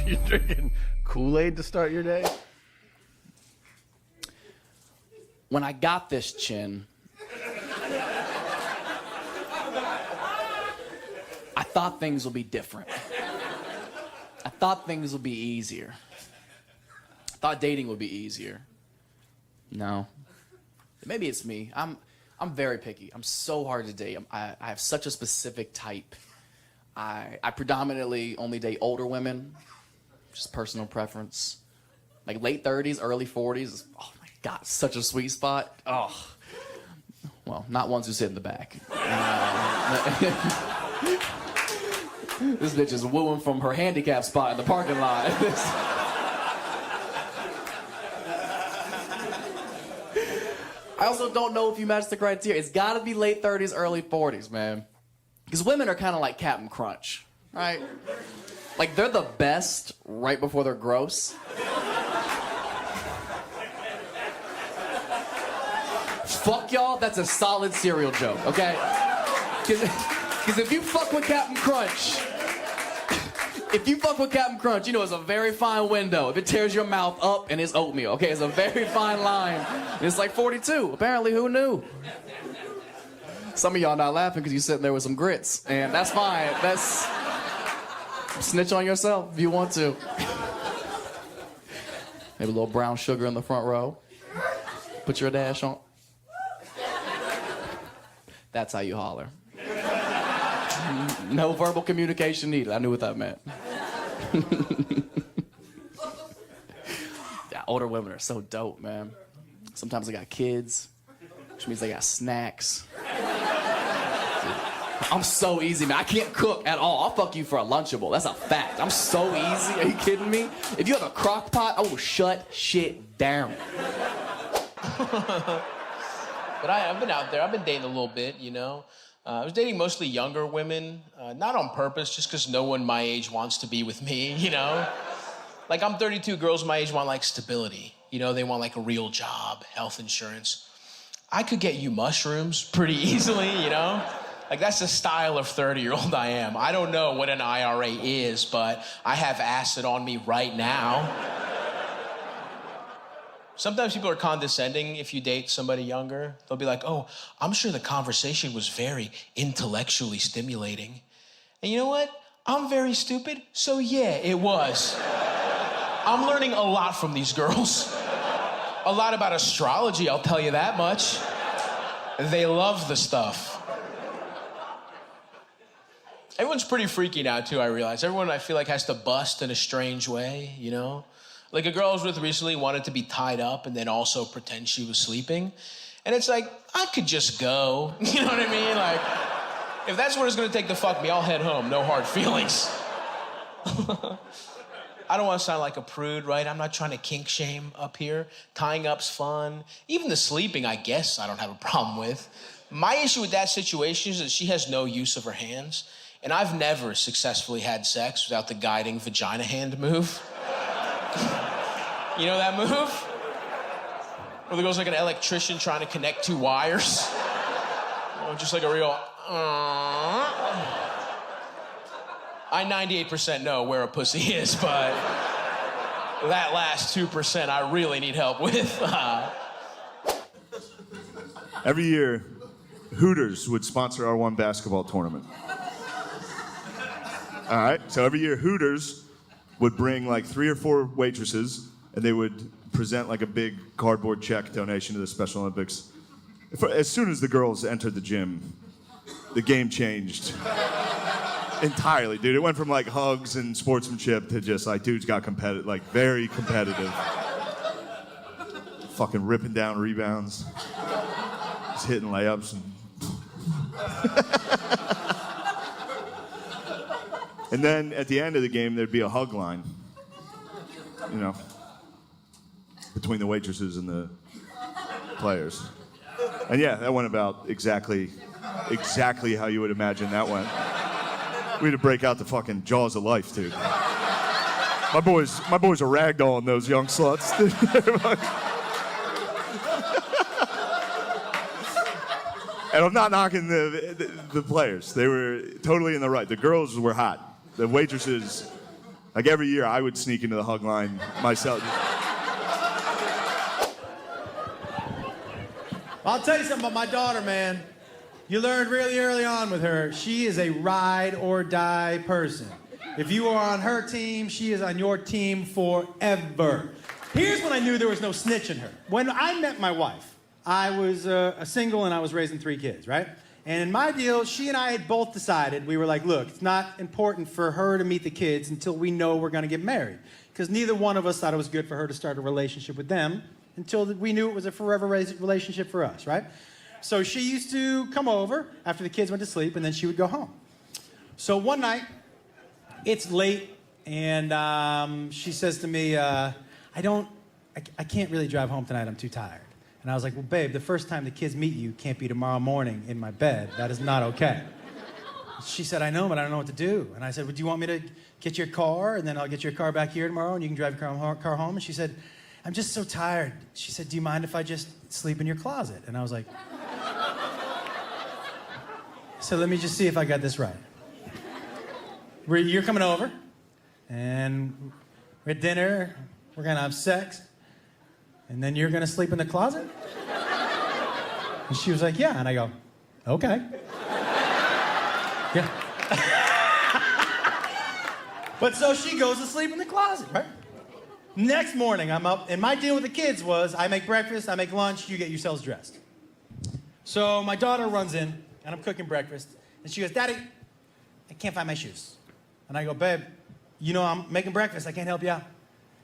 You're drinking Kool-Aid to start your day? When I got this chin, I thought things would be different. I thought things would be easier. I thought dating would be easier. No. Maybe it's me. I'm very picky. I'm so hard to date. I have such a specific type. I predominantly only date older women, just personal preference. Like late 30s, early 40s. Oh my God, such a sweet spot. Oh, well, not ones who sit in the back. This bitch is wooing from her handicap spot in the parking lot. I also don't know if you match the criteria. It's gotta be late 30s, early 40s, man. Because women are kind of like Captain Crunch, right? Like, they're the best right before they're gross. Fuck y'all, that's a solid cereal joke, okay? Because if you fuck with Captain Crunch, you know it's a very fine window. If it tears your mouth up and it's oatmeal, okay? It's a very fine line. And it's like 42. Apparently, who knew? Some of y'all not laughing because you're sitting there with some grits. And that's fine. That's... Snitch on yourself if you want to. Maybe a little brown sugar in the front row. Put your dash on. That's how you holler. No verbal communication needed. I knew what that meant. Yeah, older women are so dope, man. Sometimes they got kids, which means they got snacks. I'm so easy, man. I can't cook at all. I'll fuck you for a Lunchable. That's a fact. I'm so easy. Are you kidding me? If you have a crock pot, I will shut shit down. But I've been out there. I've been dating a little bit, you know. I was dating mostly younger women, not on purpose, just because no one my age wants to be with me, you know. Like, I'm 32, girls my age want, like, stability. You know, they want, like, a real job, health insurance. I could get you mushrooms pretty easily, you know. Like, that's the style of 30-year-old I am. I don't know what an IRA is, but I have acid on me right now. Sometimes people are condescending if you date somebody younger. They'll be like, oh, I'm sure the conversation was very intellectually stimulating. And you know what? I'm very stupid, so yeah, it was. I'm learning a lot from these girls. A lot about astrology, I'll tell you that much. They love the stuff. Everyone's pretty freaky now, too, I realize. Everyone, I feel like, has to bust in a strange way, you know? Like, a girl I was with recently wanted to be tied up and then also pretend she was sleeping. And it's like, I could just go. You know what I mean? Like, if that's what it's gonna take to fuck me, I'll head home. No hard feelings. I don't want to sound like a prude, right? I'm not trying to kink shame up here. Tying up's fun. Even the sleeping, I guess, I don't have a problem with. My issue with that situation is that she has no use of her hands. And I've never successfully had sex without the guiding vagina hand move. You know that move? Where there goes like an electrician trying to connect two wires. You know, just like a real... I 98% know where a pussy is, but that last 2% I really need help with. Every year, Hooters would sponsor our one basketball tournament. All right, so every year Hooters would bring like 3 or 4 waitresses, and they would present like a big cardboard check donation to the Special Olympics. As soon as the girls entered the gym, the game changed entirely, dude. It went from like hugs and sportsmanship to just like dudes got competitive, like very competitive. Fucking ripping down rebounds, just hitting layups. And then at the end of the game, there'd be a hug line, you know, between the waitresses and the players. And yeah, that went about exactly how you would imagine that went. We had to break out the fucking jaws of life, dude. My boys are ragdolling those young sluts. And I'm not knocking the players. They were totally in the right. The girls were hot. The waitresses Like every year, I would sneak into the hug line myself. I'll tell you something about my daughter, man. You learned really early on with her, she is a ride or die person. If you are on her team, she is on your team forever. Here's when I knew there was no snitch in her. When I met my wife, I was a single and I was raising 3 kids, right? And in my deal, she and I had both decided, we were like, look, it's not important for her to meet the kids until we know we're gonna get married. Because neither one of us thought it was good for her to start a relationship with them until we knew it was a forever relationship for us, right? So she used to come over after the kids went to sleep, and then she would go home. So one night, it's late, and she says to me, I can't really drive home tonight, I'm too tired. And I was like, well, babe, the first time the kids meet you can't be tomorrow morning in my bed. That is not okay. She said, I know, but I don't know what to do. And I said, well, do you want me to get your car, and then I'll get your car back here tomorrow, and you can drive your car home? And she said, I'm just so tired. She said, do you mind if I just sleep in your closet? And I was like, so let me just see if I got this right. You're coming over, and we're at dinner, we're gonna have sex, and then you're gonna sleep in the closet? And she was like, yeah. And I go, okay. Yeah. But so she goes to sleep in the closet, right? Next morning, I'm up, and my deal with the kids was I make breakfast, I make lunch, you get yourselves dressed. So my daughter runs in, and I'm cooking breakfast, and she goes, Daddy, I can't find my shoes. And I go, babe, you know I'm making breakfast, I can't help you out.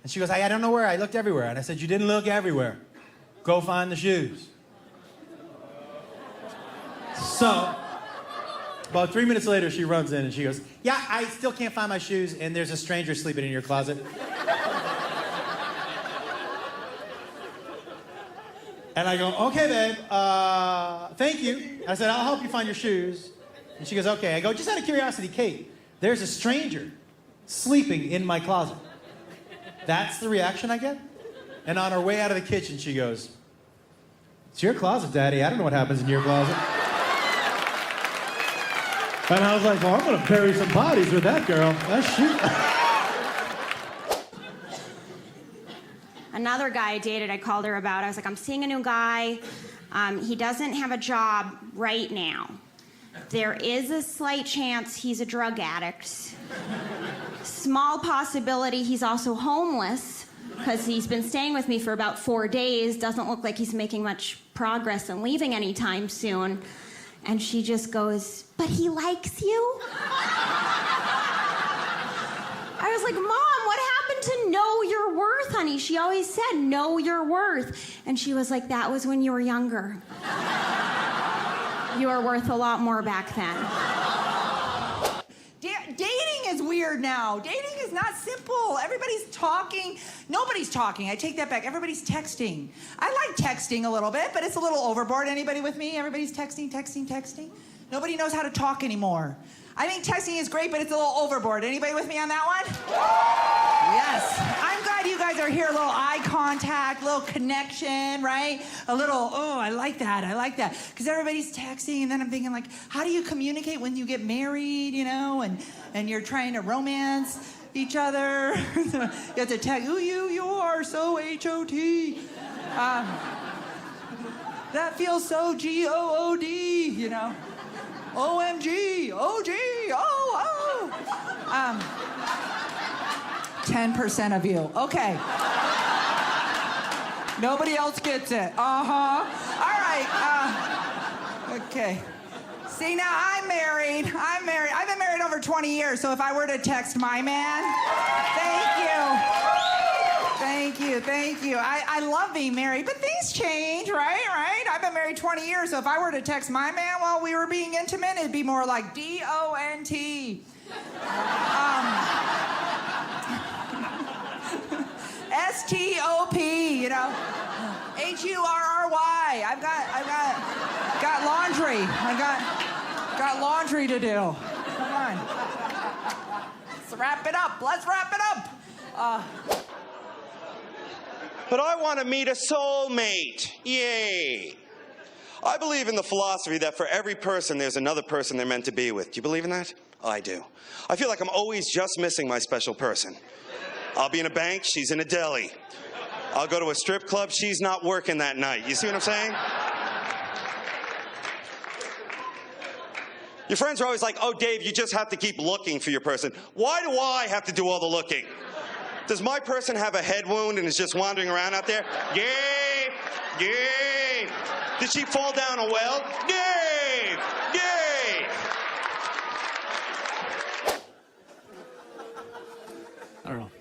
And she goes, I don't know where, I looked everywhere. And I said, you didn't look everywhere. Go find the shoes. So, about 3 minutes later, she runs in and she goes, yeah, I still can't find my shoes, and there's a stranger sleeping in your closet. And I go, okay, babe, thank you. I said, I'll help you find your shoes. And she goes, okay. I go, just out of curiosity, Kate, there's a stranger sleeping in my closet. That's the reaction I get? And on her way out of the kitchen, she goes, it's your closet, Daddy. I don't know what happens in your closet. And I was like, well, I'm going to bury some bodies with that girl. That's shoot. Another guy I dated, I called her about. I was like, I'm seeing a new guy. He doesn't have a job right now. There is a slight chance he's a drug addict. Small possibility he's also homeless, because he's been staying with me for about 4 days. Doesn't look like he's making much progress and leaving anytime soon. And she just goes, but he likes you? I was like, Mom, what happened to know your worth, honey? She always said, know your worth. And she was like, that was when you were younger. You were worth a lot more back then. Dating is weird now. Dating is not simple. Everybody's talking. Nobody's talking. I take that back. Everybody's texting. I like texting a little bit, but it's a little overboard. Anybody with me? Everybody's texting. Nobody knows how to talk anymore. I think texting is great, but it's a little overboard. Anybody with me on that one? Yes. I'm glad you guys are here. A little eye contact, a little connection, right? A little, oh, I like that. Because everybody's texting, and then I'm thinking, like, how do you communicate when you get married, you know, and you're trying to romance each other? You have to text, ooh, you are so H-O-T. That feels so G-O-O-D, you know. OMG, OG, oh. 10% of you. Okay. Nobody else gets it. All right. Okay. See, now I'm married. I've been married over 20 years, so if I were to text my man, thank you. I love being married, but things change, right? I've been married 20 years, so if I were to text my man while we were being intimate, it'd be more like D-O-N-T. S-T-O-P, you know. H-U-R-R-Y. I've got laundry. I got laundry to do. Come on. Let's wrap it up. But I want to meet a soulmate. Yay. I believe in the philosophy that for every person, there's another person they're meant to be with. Do you believe in that? I do. I feel like I'm always just missing my special person. I'll be in a bank, she's in a deli. I'll go to a strip club, she's not working that night. You see what I'm saying? Your friends are always like, oh, Dave, you just have to keep looking for your person. Why do I have to do all the looking? Does my person have a head wound and is just wandering around out there? Dave! Dave! Did she fall down a well? Dave! Dave! I don't know.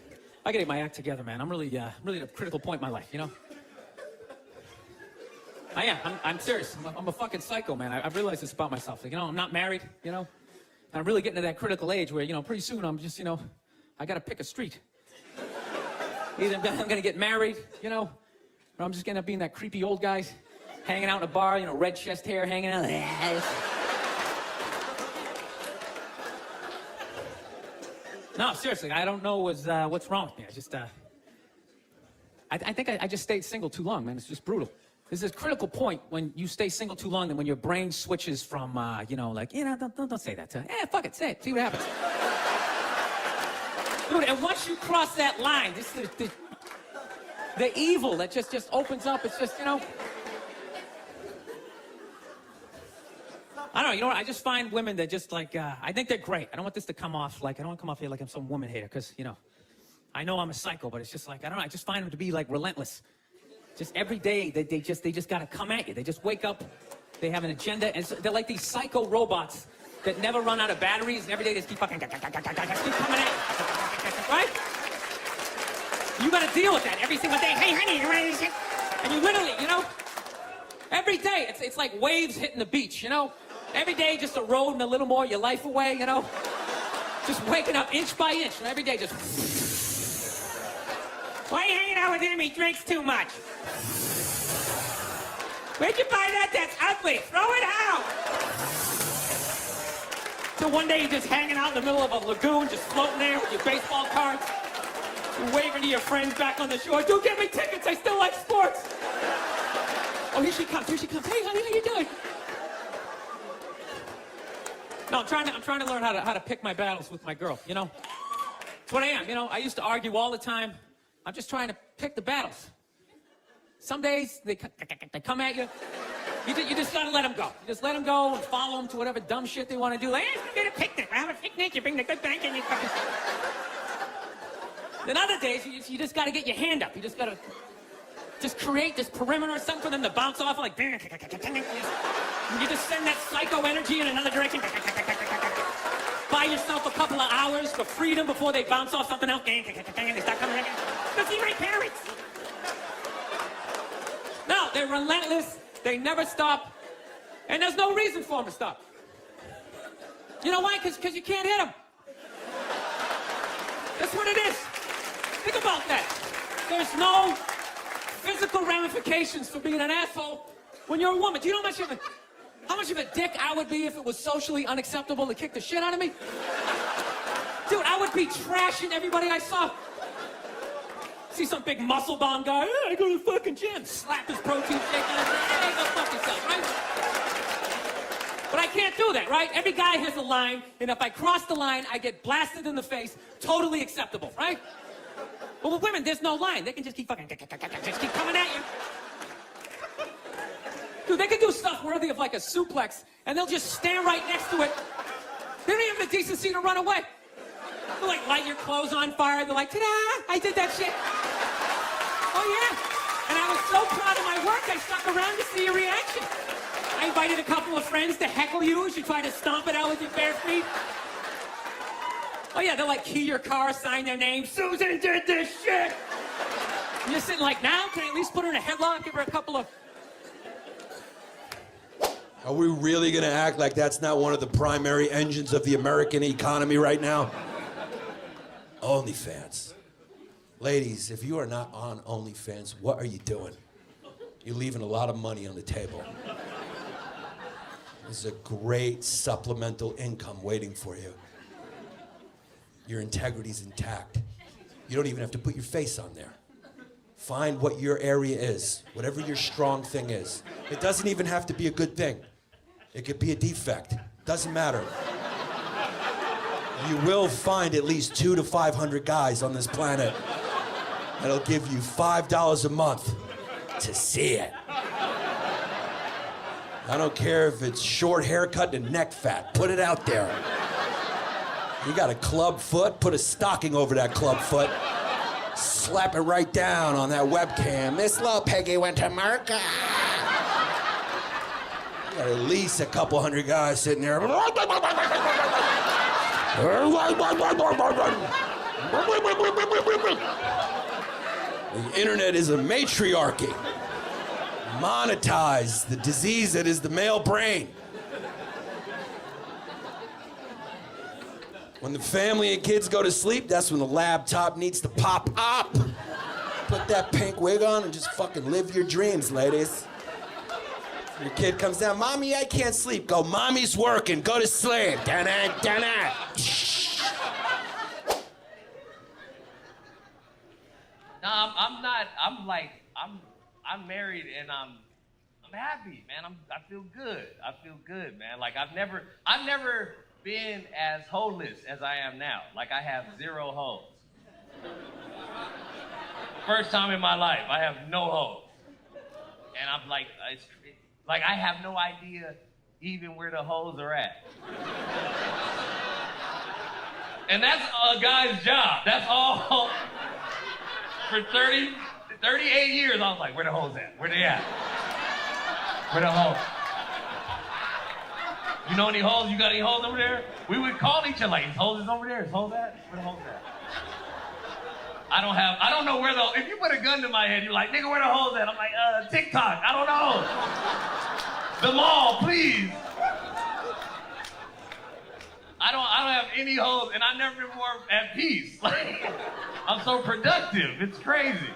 I gotta get my act together, man. I'm really at a critical point in my life, you know? I am. I'm serious. I'm a fucking psycho, man. I've realized this about myself. Like, you know, I'm not married, you know? And I'm really getting to that critical age where, you know, pretty soon I'm just, you know, I gotta pick a street. Either I'm gonna get married, you know, or I'm just gonna be in that creepy old guy hanging out in a bar, you know, red chest hair hanging out. No, seriously, I don't know what's wrong with me. I just, I think I just stayed single too long, man. It's just brutal. There's this critical point when you stay single too long, and when your brain switches from, you know, like, you know, don't say that to, fuck it, say it, see what happens. Dude, and once you cross that line, this the evil that just opens up. It's just, you know. I don't know, you know what? I just find women that just like, I think they're great. I don't want this to come off like, I don't want to come off here like I'm some woman hater, because, you know, I know I'm a psycho, but it's just like, I don't know, I just find them to be like relentless. Just every day, they just got to come at you. They just wake up, they have an agenda, and so they're like these psycho robots that never run out of batteries, and every day they just keep fucking, keep coming at you, right? You got to deal with that every single day. Hey, honey, you ready to shit? And you literally, you know, every day, it's like waves hitting the beach, you know? Every day just eroding a little more your life away, you know? Just waking up inch by inch, and every day just... Why are you hanging out with him? He drinks too much. Where'd you buy that? That's ugly. Throw it out. So one day you're just hanging out in the middle of a lagoon, just floating there with your baseball cards. You're waving to your friends back on the shore. Dude, get me tickets. I still like sports. Oh, here she comes. Here she comes. Hey, honey, how you doing? No, I'm trying to learn how to pick my battles with my girl, you know? That's what I am, you know? I used to argue all the time. I'm just trying to pick the battles. Some days, they come at you. You just gotta let them go. You just let them go and follow them to whatever dumb shit they want to do. Like, hey, we're gonna picnic. We're having a picnic. You bring the good bank in your fucking... Then other days, you just gotta get your hand up. You just gotta just create this perimeter or something for them to bounce off like... You just send that psycho energy in another direction. Buy yourself a couple of hours for freedom before they bounce off something else. They start coming in. Go see my parents. No, they're relentless. They never stop. And there's no reason for them to stop. You know why? Because you can't hit them. That's what it is. Think about that. There's no physical ramifications for being an asshole when you're a woman. Do you know how much of a dick I would be if it was socially unacceptable to kick the shit out of me? Dude, I would be trashing everybody I saw. See some big muscle-bound guy, I go to the fucking gym, slap his protein shake on his head, hey, go fuck yourself, right? But I can't do that, right? Every guy has a line, and if I cross the line, I get blasted in the face, totally acceptable, right? But with women, there's no line. They can just keep fucking, just keep coming at you. Dude, they can do stuff worthy of like a suplex, and they'll just stand right next to it. They don't even have the decency to run away. They'll like light your clothes on fire. They're like, ta-da, I did that shit. Oh yeah. And I was so proud of my work, I stuck around to see your reaction. I invited a couple of friends to heckle you as you try to stomp it out with your bare feet. Oh yeah, they'll like key your car, sign their name. Susan did this shit. And you're sitting like, now, can I at least put her in a headlock, give her a couple of... Are we really gonna act like that's not one of the primary engines of the American economy right now? OnlyFans. Ladies, if you are not on OnlyFans, what are you doing? You're leaving a lot of money on the table. This is a great supplemental income waiting for you. Your integrity's intact. You don't even have to put your face on there. Find what your area is, whatever your strong thing is. It doesn't even have to be a good thing. It could be a defect. Doesn't matter. You will find at least 200 to 500 guys on this planet that'll give you $5 a month to see it. I don't care if it's short haircut and neck fat. Put it out there. You got a club foot? Put a stocking over that club foot. Slap it right down on that webcam. Miss Little Peggy went to America. You got at least a couple hundred guys sitting there. The internet is a matriarchy. Monetize the disease that is the male brain. When the family and kids go to sleep, that's when the laptop needs to pop up. Put that pink wig on and just fucking live your dreams, ladies. Your kid comes down, Mommy, I can't sleep. Go, Mommy's working, go to sleep. Dun-dun, dun-dun. No, I'm married and I'm happy, man. I feel good. I feel good, man. Like I've never been as hoeless as I am now. Like I have 0 hoes. First time in my life, I have no hoes. And I'm like, I have no idea even where the hoes are at. And that's a guy's job. That's all. For 38 years, I was like, where the hoes at? Where they at? Where the hoes? You know any hoes? You got any hoes over there? We would call each other like, his hoes is over there, his hoes at? Where the hoes at? I don't know where if you put a gun to my head, you're like, nigga, where the hoes at? I'm like, TikTok, I don't know. The mall, please. I don't have any hoes, and I've never been more at peace. Like, I'm so productive, it's crazy.